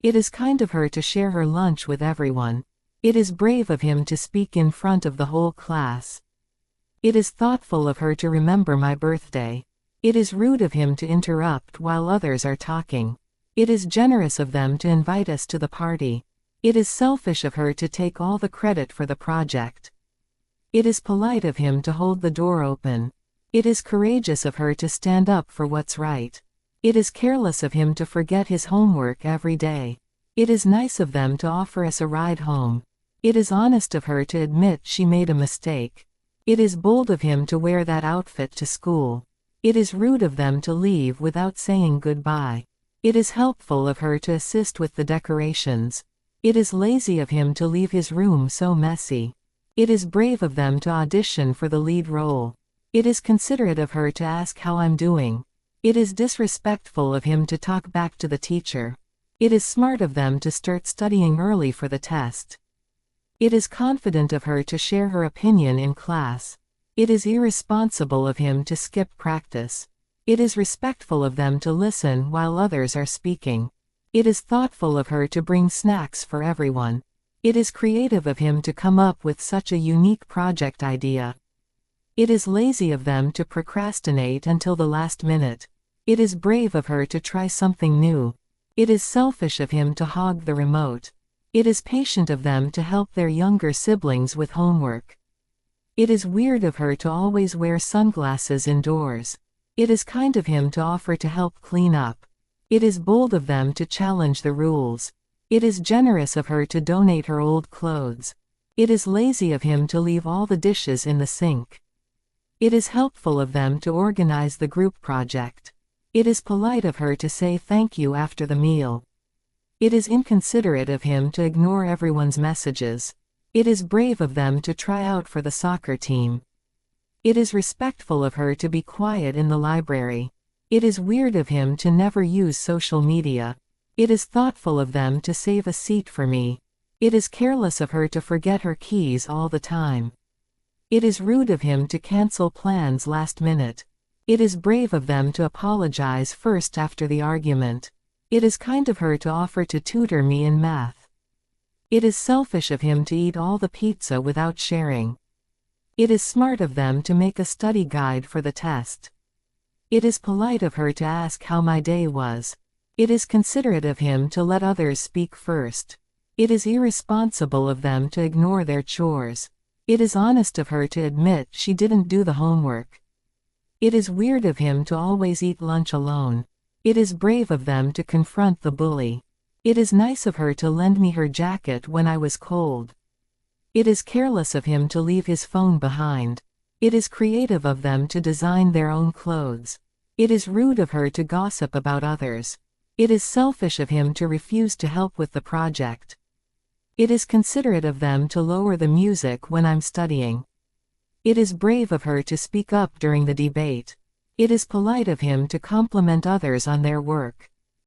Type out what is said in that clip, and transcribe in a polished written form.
It is kind of her to share her lunch with everyone. It is brave of him to speak in front of the whole class. It is thoughtful of her to remember my birthday. It is rude of him to interrupt while others are talking. It is generous of them to invite us to the party. It is selfish of her to take all the credit for the project. It is polite of him to hold the door open. It is courageous of her to stand up for what's right. It is careless of him to forget his homework every day. It is nice of them to offer us a ride home. It is honest of her to admit she made a mistake. It is bold of him to wear that outfit to school. It is rude of them to leave without saying goodbye. It is helpful of her to assist with the decorations. It is lazy of him to leave his room so messy. It is brave of them to audition for the lead role. It is considerate of her to ask how I'm doing. It is disrespectful of him to talk back to the teacher. It is smart of them to start studying early for the test. It is confident of her to share her opinion in class. It is irresponsible of him to skip practice. It is respectful of them to listen while others are speaking. It is thoughtful of her to bring snacks for everyone. It is creative of him to come up with such a unique project idea. It is lazy of them to procrastinate until the last minute. It is brave of her to try something new. It is selfish of him to hog the remote. It is patient of them to help their younger siblings with homework. It is weird of her to always wear sunglasses indoors. It is kind of him to offer to help clean up. It is bold of them to challenge the rules. It is generous of her to donate her old clothes. It is lazy of him to leave all the dishes in the sink. It is helpful of them to organize the group project. It is polite of her to say thank you after the meal. It is inconsiderate of him to ignore everyone's messages. It is brave of them to try out for the soccer team. It is respectful of her to be quiet in the library. It is weird of him to never use social media. It is thoughtful of them to save a seat for me. It is careless of her to forget her keys all the time. It is rude of him to cancel plans last minute. It is brave of them to apologize first after the argument. It is kind of her to offer to tutor me in math. It is selfish of him to eat all the pizza without sharing. It is smart of them to make a study guide for the test. It is polite of her to ask how my day was. It is considerate of him to let others speak first. It is irresponsible of them to ignore their chores. It is honest of her to admit she didn't do the homework. It is weird of him to always eat lunch alone. It is brave of them to confront the bully. It is nice of her to lend me her jacket when I was cold. It is careless of him to leave his phone behind. It is creative of them to design their own clothes. It is rude of her to gossip about others. It is selfish of him to refuse to help with the project. It is considerate of them to lower the music when I'm studying. It is brave of her to speak up during the debate. It is polite of him to compliment others on their work.